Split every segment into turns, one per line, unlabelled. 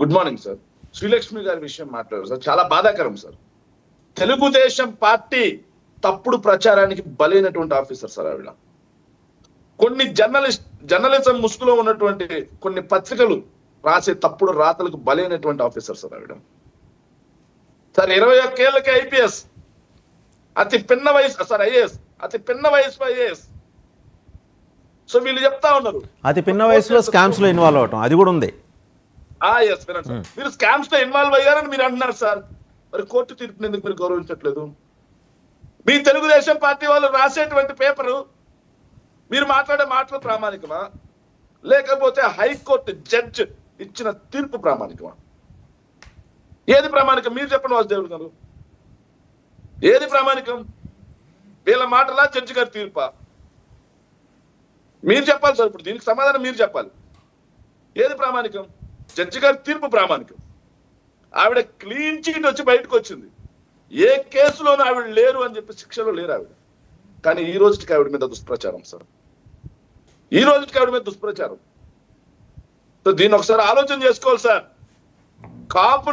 Good morning sir. Srilakshmi గారి విషయం మాట్లాడారు సార్, చాలా బాధాకరం సార్. తెలుగుదేశం పార్టీ తప్పుడు ప్రచారానికి బలైనటువంటి ఆఫీసర్ సార్ ఆవిడ. కొన్ని జర్నలిజం ముసుగులో ఉన్నటువంటి కొన్ని పత్రికలు రాసే తప్పుడు రాతలకు బలైనటువంటి ఆఫీసర్ సార్ ఆవిడ. సార్ 21 ఏళ్ళకి ఐపీఎస్, అతి పిన్న వయసు సార్ ఐఏఎస్, అతి పిన్న వయసు ఐఏఎస్. సో వీళ్ళు చెప్తా ఉన్నారు
అతి పిన్న వయసులో స్కామ్స్ లో ఇన్వాల్వ్ అవటం, అది కూడా ఉంది.
మీరు స్కామ్స్ లో ఇన్వాల్వ్ అయ్యారని మీరు అంటున్నారు సార్. మరి కోర్టు తీర్పుని ఎందుకు మీరు గౌరవించట్లేదు? మీ తెలుగుదేశం పార్టీ వాళ్ళు రాసేటువంటి పేపరు, మీరు మాట్లాడే మాటలు ప్రామాణికమా, లేకపోతే హైకోర్టు జడ్జ్ ఇచ్చిన తీర్పు ప్రామాణికమా? ఏది ప్రామాణికం? మీరు చెప్పండి వాసుదేవుడు గారు, ఏది ప్రామాణికం? వీళ్ళ మాటలా జడ్జి గారి తీర్పా? మీరు చెప్పాలి సార్. ఇప్పుడు దీనికి సమాధానం మీరు చెప్పాలి. ఏది ప్రామాణికం? జడ్జి గారి తీర్పు ప్రామాణికం. ఆవిడ క్లీన్ చీట్ వచ్చి బయటకు వచ్చింది. ఏ కేసులోనూ ఆవిడ లేరు అని చెప్పి శిక్షలో లేరు ఆవిడ. కానీ ఈ రోజుకి ఆవిడ మీద దుష్ప్రచారం సార్, ఈ రోజుకి ఆవిడ మీద దుష్ప్రచారం. సో దీన్ని ఒకసారి ఆలోచన చేసుకోవాలి సార్. కాపు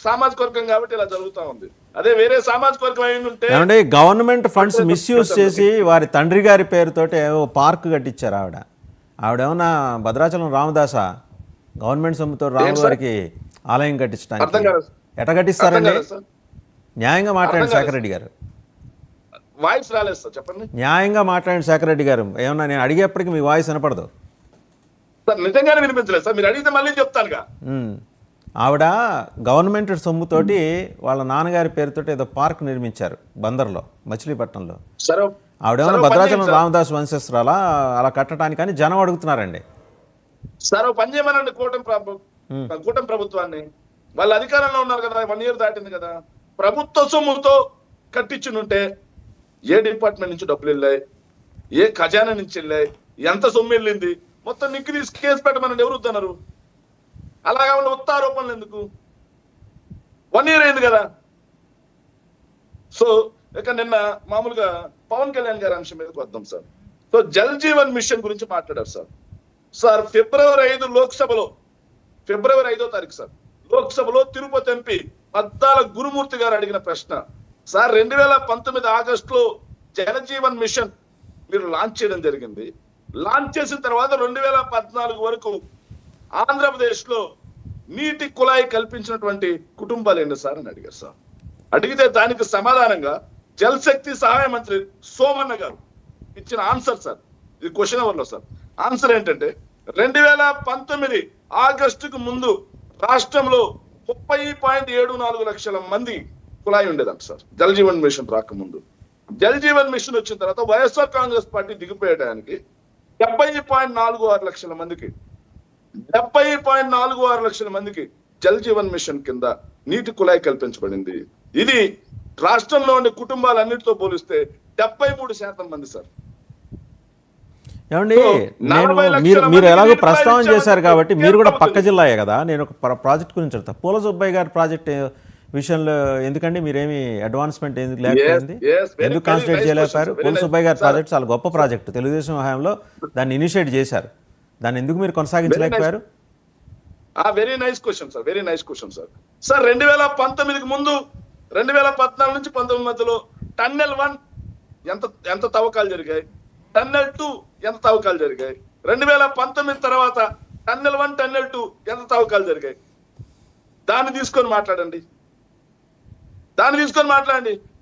సామాజిక వర్గం కాబట్టి ఇలా జరుగుతా ఉంది. అదే వేరే సామాజిక వర్గం అయి ఉంటే
గవర్నమెంట్ ఫండ్స్ మిస్యూజ్ చేసి వారి తండ్రి గారి పేరుతోటి పార్క్ కట్టించారు ఆవిడ. ఆవిడేమన్నా భద్రాచలం రామదాసా? గవర్నమెంట్ సొమ్ముతో రాముల వారికి ఆలయం కట్టించడానికి ఎట కట్టిస్తారండి? న్యాయంగా మాట్లాడండి శేఖర్ రెడ్డి గారు.
వాయిస్ రాలేదు సార్, చెప్పండి.
న్యాయంగా మాట్లాడండి శేఖర్ రెడ్డి గారు. ఏమన్నా నేను అడిగేప్పటికి మీ వాయిస్ వినపడదు
సార్. నిజంగానే వినిపించలేదు సార్, మీరు అడిగితే మళ్ళీ చెప్తానుగా.
ఆవిడ గవర్నమెంట్ సొమ్ముతోటి వాళ్ళ నాన్నగారి పేరుతోటి ఏదో పార్క్ నిర్మించారు బందర్లో, మచిలీపట్నంలో. ఆవిడేమన్నా భద్రాచలం రామదాస్ వంశస్థురాలా అలా కట్టడానికని జనం అడుగుతున్నారండి.
సార్ పని చేయమనండి కూటమి ప్రభుత్వాన్ని. వాళ్ళ అధికారంలో ఉన్నారు కదా, 1 year దాటింది కదా. ప్రభుత్వ సొమ్ముతో కట్టించుంటే ఏ డిపార్ట్మెంట్ నుంచి డబ్బులు వెళ్ళాయి, ఏ ఖజానా నుంచి వెళ్ళాయి, ఎంత సొమ్ము వెళ్ళింది, మొత్తం నిక్కి తీసి కేసు పెట్టమనండి. ఎవరు వద్దన్నారు? అలాగా ఉండే ఉత్త ఆరోపణలు ఎందుకు? 1 year అయింది కదా. సో ఇక నిన్న మామూలుగా పవన్ కళ్యాణ్ గారి అంశం మీదకి వద్దాం sir. So Jal Jeevan mission గురించి మాట్లాడారు సార్. సార్ ఫిబ్రవరి 5 లోక్సభలో, ఫిబ్రవరి 5వ తారీఖు సార్, లోక్సభలో తిరుపతి ఎంపీ పద్దాల గురుమూర్తి గారు అడిగిన ప్రశ్న సార్, 2019 ఆగస్టులో జల జీవన్ మిషన్ మీరు లాంచ్ చేయడం జరిగింది. లాంచ్ చేసిన తర్వాత 2014 వరకు ఆంధ్రప్రదేశ్ లో నీటి కుళాయి కల్పించినటువంటి కుటుంబాలు ఎన్ని సార్ అని అడిగారు సార్. అడిగితే దానికి సమాధానంగా జల్ శక్తి సహాయ మంత్రి సోమన్న గారు ఇచ్చిన ఆన్సర్ సార్, ఇది క్వశ్చన్ అవర్ లో సార్. ఆన్సర్ ఏంటంటే 2019 ఆగస్టుకు ముందు రాష్ట్రంలో 30.74 లక్షల మంది కుళాయి ఉండేదంట సార్, జల్ జీవన్ మిషన్ రాకముందు. జల్ జీవన్ మిషన్ వచ్చిన తర్వాత వైఎస్ఆర్ కాంగ్రెస్ పార్టీ దిగిపోయడానికి 70.46 లక్షల మందికి 70.46 లక్షల మందికి జల్ జీవన్ మిషన్ కింద నీటి కుళాయి కల్పించబడింది. ఇది రాష్ట్రంలో ఉండే కుటుంబాలన్నిటితో పోలిస్తే 73% మంది సార్.
ఏమండి, మీరు ఎలాగో ప్రస్తావన చేశారు కాబట్టి మీరు కూడా పక్క జిల్లాయే కదా. నేను ఒక ప్రాజెక్ట్ గురించి చెప్తా. పూల సుబ్బయ్య గారి ప్రాజెక్ట్ విషయంలో ఎందుకండి మీరేమి అడ్వాన్స్మెంట్ ఎందుకు లేకపోయింది? ఎందుకు కాన్సన్ట్రేట్ చేయలేకపోయారు? పూల సుబ్బయ్య గారి ప్రాజెక్ట్ చాలా గొప్ప ప్రాజెక్ట్, తెలుగుదేశం హయాంలో దాన్ని ఇనిషియేట్ చేశారు. దాన్ని ఎందుకు మీరు కొనసాగించలేకపోయారు?
Very nice question sir, very nice question sir. Sir 2019కి ముందు 2014 నుంచి 19 మధ్యలో టన్నెల్ 1 ఎంత తవ్వకాలు జరిగాయి, టన్నెల్ 2 ఎంత తవ్వకాలు జరిగాయి, 2019 తర్వాత టన్నెల్ 1 టన్నెల్ 2 ఎంత తవ్వకాలు జరిగాయి, దాన్ని తీసుకొని మాట్లాడండి.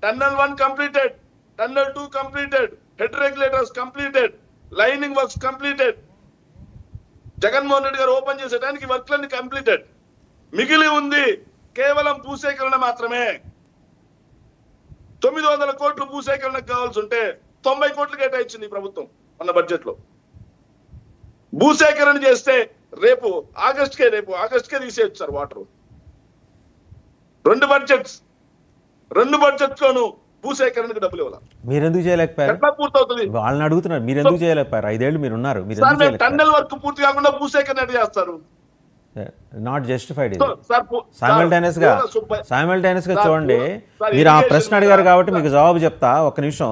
Tunnel 1 completed, tunnel 2 completed, head regulators completed, lining works completed. Jaganmohan Reddy గారు ఓపెన్ చేసేటానికి వర్క్లన్నీ కంప్లీటెడ్. మిగిలి ఉంది కేవలం భూసేకరణ మాత్రమే. 900 కోట్లు భూసేకరణకు కావాల్సి ఉంటే 90 కోట్లు కేటాయించింది ఈ ప్రభుత్వం మన బడ్జెట్ లో. భూసేకరణ చేస్తే రేపు ఆగస్టుకే తీసేయచ్చు సార్ వాటర్. రెండు బడ్జెట్స్ లోను భూసేకరణకు డబ్బులు ఇవ్వాలి.
మీరు ఎందుకు చేయలేకపోయారు?
ఎట్లా పూర్తవుతుంది?
వాళ్ళని అడుగుతున్నారు, మీరు ఎందుకు చేయలేకపోయారు? 5 ఏళ్ళు మీరు ఉన్నారు,
టన్నెల్ వర్క్ పూర్తి కాకుండా భూసేకరణ ఎట్లా చేస్తారు?
Not justified. సైమల్టేనియస్ గా చూడండి. మీరు ఆ ప్రశ్న అడిగారు కాబట్టి మీకు జవాబు చెప్తా. ఒక్క నిమిషం.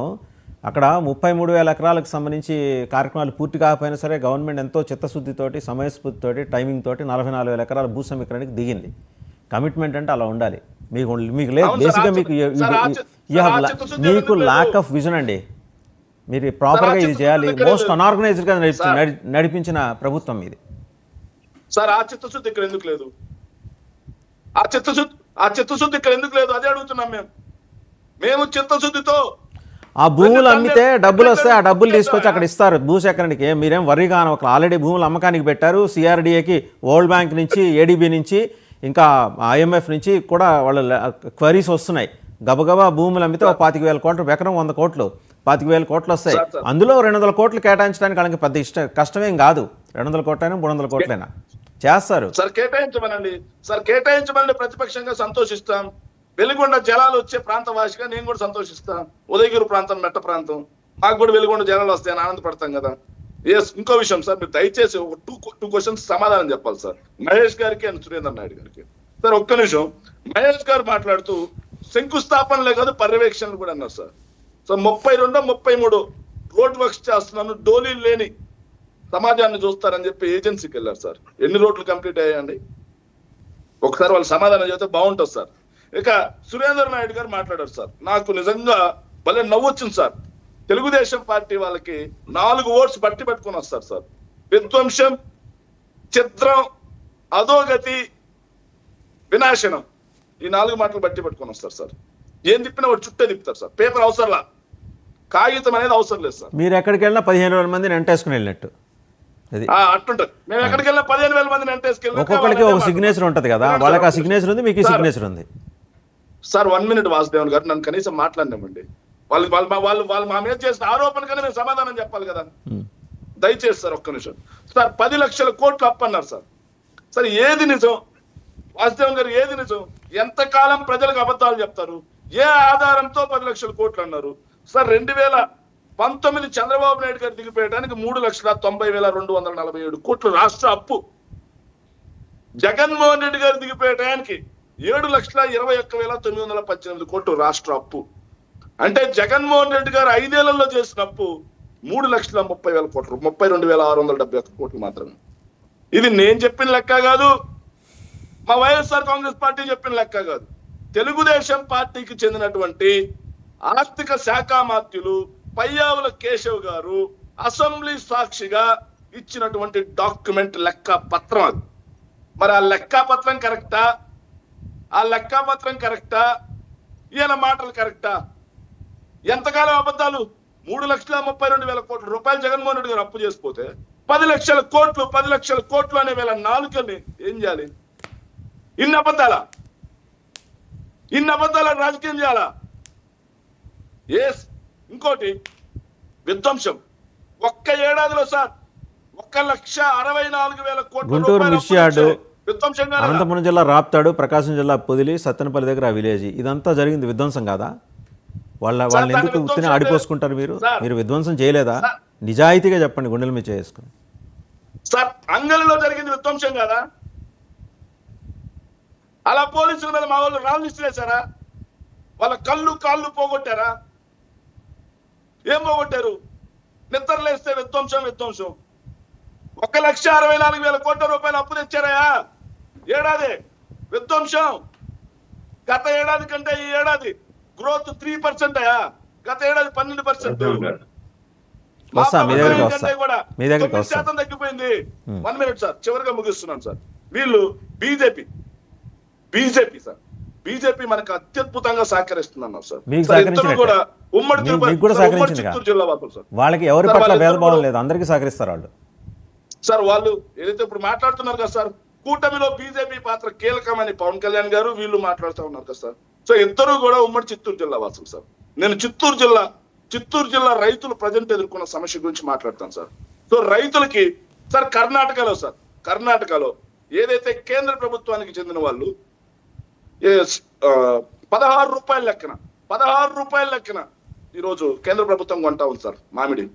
అక్కడ 33,000 ఎకరాలకు సంబంధించి కార్యక్రమాలు పూర్తి కాకపోయినా సరే గవర్నమెంట్ ఎంతో చిత్తశుద్ధితోటి సమయస్ఫూర్తితోటి టైమింగ్ తోటి 44,000 ఎకరాల భూ సమీకరణకి దిగింది. కమిట్మెంట్ అంటే అలా ఉండాలి. మీకు లేదు బేసిక్గా మీకు ల్యాక్ ఆఫ్ విజన్ అండి. మీరు ప్రాపర్గా ఇది చేయాలి. మోస్ట్ అనార్గనైజ్డ్గా నడిపించిన ప్రభుత్వం ఇది.
సార్ ఆ చిత్తశుద్ధి ఇక్కడ ఎందుకు లేదు? ఆ చిత్తశుద్ధి ఇక్కడ ఎందుకు లేదు? అదే అడుగుతున్నాం మేము చిత్తశుద్ధితో.
ఆ భూములు అమ్మితే డబ్బులు వస్తే ఆ డబ్బులు తీసుకొచ్చి అక్కడ ఇస్తారు భూసేకరణకి. మీరేం వర్రీ కాను. ఆల్రెడీ భూములు అమ్మకానికి పెట్టారు. సిఆర్డిఏకి, వరల్డ్ బ్యాంక్ నుంచి, ఏడీబీ నుంచి, ఇంకా ఐఎంఎఫ్ నుంచి కూడా వాళ్ళ క్వరీస్ వస్తున్నాయి. గబగబా భూములు అమ్మితే 25,000 కోట్లు, ఎకరం 100 కోట్లు, 25,000 కోట్లు వస్తాయి. అందులో 200 కోట్లు కేటాయించడానికి వాళ్ళకి పెద్ద కష్టమేం కాదు. 200 కోట్లైనా 300 కోట్లైనా చేస్తారు.
సార్ కేటాయించమనండి. ప్రతిపక్షంగా సంతోషిస్తాం. వెలిగొండ జలాలు వచ్చే ప్రాంత వాసిగా నేను కూడా సంతోషిస్తాను. ఉదయగిరి ప్రాంతం, మెట్ట ప్రాంతం, మాకు కూడా వెలిగొండ జలాలు వస్తాయని ఆనందపడతాం కదా. ఇంకో విషయం సార్, మీరు దయచేసి ఒక టూ క్వశ్చన్స్ సమాధానం చెప్పాలి సార్, మహేష్ గారికి అండ్ సురేంద్ర నాయుడు గారికి. సార్ ఒక్క నిమిషం. మహేష్ గారు మాట్లాడుతూ శంకుస్థాపనలే కాదు పర్యవేక్షణలు కూడా అన్నారు సార్. సో 32, 33 రోడ్ వర్క్స్ చేస్తున్నాను, డోలీ లేని సమాజాన్ని చూస్తారని చెప్పి ఏజెన్సీకి వెళ్ళారు సార్. ఎన్ని రోడ్లు కంప్లీట్ అయ్యాయండి? ఒకసారి వాళ్ళు సమాధానం చెబితే బాగుంటుంది సార్. ఇక సురేంద్ర నాయుడు గారు మాట్లాడారు సార్, నాకు నిజంగా భలే నవ్వొచ్చింది సార్. తెలుగుదేశం పార్టీ వాళ్ళకి 4 ఓట్స్ బట్టి పట్టుకొని వస్తారు సార్. విధ్వంసం, చిత్రం, అధోగతి, వినాశనం, ఈ 4 మాటలు బట్టి పట్టుకొని వస్తారు సార్. ఏం తిప్పినా వాడు చుట్టే తిప్పుతారు సార్. పేపర్ అవసరంలా, కాగితం అనేది అవసరం లేదు సార్.
మీరు ఎక్కడికి వెళ్ళినా 15,000 మందిని వెంటేసుకుని వెళ్ళినట్టు
అట్టుంటది. మేము ఎక్కడికి వెళ్ళినా 15,000 మందిని వెంటేసుకెళ్ళి
ఒక్కొక్కరికి ఒక సిగ్నేచర్ ఉంటది కదా. వాళ్ళకి ఆ సిగ్నేచర్ ఉంది, మీకు సిగ్నేచర్ ఉంది
సార్. 1 minute వాసుదేవన్ గారు, నన్ను కనీసం మాట్లాడినామండి. వాళ్ళు మా మీద చేసిన ఆరోపణ కన్నా మేము సమాధానం చెప్పాలి కదా. దయచేసి సార్ ఒక్క నిమిషం సార్. 10 లక్షల కోట్లు అప్పు అన్నారు సార్. సరే ఏది నిజం వాసుదేవన్ గారు? ఏది నిజం? ఎంతకాలం ప్రజలకు అబద్ధాలు చెప్తారు? ఏ ఆధారంతో 10 లక్షల కోట్లు అన్నారు సార్? 2019 చంద్రబాబు నాయుడు గారు దిగిపోయడానికి 3,90,247 కోట్లు రాష్ట్ర అప్పు. జగన్మోహన్ రెడ్డి గారు దిగిపోయడానికి 7,21,918 కోట్లు రాష్ట్ర అప్పు. అంటే జగన్మోహన్ రెడ్డి గారు 5 ఏళ్లలో చేసిన అప్పు 3,30,000 కోట్లు, 32,671 కోట్లు మాత్రమే. ఇది నేను చెప్పిన లెక్క కాదు, మా వైఎస్ఆర్ కాంగ్రెస్ పార్టీ చెప్పిన లెక్క కాదు. తెలుగుదేశం పార్టీకి చెందినటువంటి ఆర్థిక శాఖ మంత్రులు పయ్యావుల కేశవ్ గారు అసెంబ్లీ సాక్షిగా ఇచ్చినటువంటి డాక్యుమెంట్ లెక్క పత్రం అది. మరి ఆ లెక్కపత్రం కరెక్టా? ఆ లెక్కపత్రం కరెక్టా? ఈయన మాటలు కరెక్టా? ఎంతకాలం అబద్ధాలు? 3,32,000 కోట్ల రూపాయలు జగన్మోహన్ రెడ్డి గారు అప్పు చేసిపోతే 10 లక్షల కోట్లు అనే వేళ నాలుకల్ని ఏం చేయాలి? ఇన్ని అబద్ధాల రాజకీయం చేయాలా? ఇంకోటి విధ్వంసం. ఒక్క ఏడాదిలో సార్ 1,64,000 కోట్ల
గుంటూరు మిర్చియార్డు,
విధ్వంసం.
అనంతపురం జిల్లా రాప్తాడు, ప్రకాశం జిల్లా పొదిలి, సత్తెనపల్లి దగ్గర విలేజ్, ఇదంతా జరిగింది విధ్వంసం కాదా? వాళ్ళని ఎందుకు ఉత్తిని ఆడిపోసుకుంటారు? మీరు విధ్వంసం చేయలేదా? నిజాయితీగా చెప్పండి, గుండెల మీద చేసుకుని.
సార్ అంగలిలో జరిగింది విధ్వంసం కదా? అలా పోలీసుల మీద మా వాళ్ళు రాళ్ళు ఇసిరేశారా? వాళ్ళ కాళ్ళు పోగొట్టారా? ఏం పోగొట్టారు? నిద్రలేస్తే విధ్వంసం. 1,64,000 కోట్ల రూపాయలు అప్పు తెచ్చారయా ఏడాది. విధ్వంసం. గత ఏడాది కంటే ఈ ఏడాది గ్రోత్ 3% అయ్యా. గత ఏడాది 12%. తగ్గిపోయింది. 1 minute సార్, చివరిగా ముగిస్తున్నాను సార్. వీళ్ళు బీజేపీ సార్, బీజేపీ మనకు అత్యద్భుతంగా సహకరిస్తున్నారు సార్. ఇద్దరు కూడా ఉమ్మడి చిత్తూరు జిల్లా వాసులు సార్.
వాళ్ళకి ఎవరి పట్ల భేదభావం లేదు, అందరికీ సహకరిస్తారు వాళ్ళు
సార్. వాళ్ళు ఏదైతే ఇప్పుడు మాట్లాడుతున్నారు కదా సార్, కూటమిలో బీజేపీ పాత్ర కీలకమని పవన్ కళ్యాణ్ గారు వీళ్ళు మాట్లాడుతూ ఉన్నారు కదా సార్. సో ఇద్దరు కూడా ఉమ్మడి చిత్తూరు జిల్లా వాసులు సార్. నేను చిత్తూరు జిల్లా రైతులు ప్రజెంట్ ఎదుర్కొన్న సమస్య గురించి మాట్లాడతాను సార్. సో రైతులకి సార్ కర్ణాటకలో ఏదైతే కేంద్ర ప్రభుత్వానికి చెందిన వాళ్ళు 16 రూపాయల లెక్కన ఈరోజు కేంద్ర ప్రభుత్వం కొంటా ఉంది సార్ మామిడి.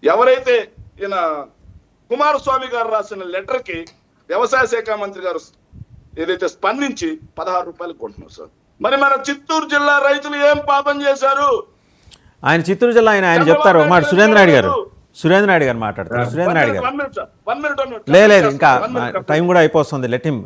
ఎవరైతే ఈయన కుమారస్వామి గారు రాసిన లెటర్ కి వ్యవసాయ శాఖ మంత్రి గారు ఏదైతే స్పందించి 16 రూపాయలకు కొంటున్నారు సార్. మరి మన చిత్తూరు జిల్లా రైతులు ఏం పాపం చేశారు?
ఆయన చిత్తూరు జిల్లా ఆయన చెప్తారు ఒక మాట. సురేంద్ర నాయుడు గారు మాట్లాడతారు. సురేంద్ర నాయుడు గారు లేదు ఇంకా టైం కూడా అయిపోతుంది. Let him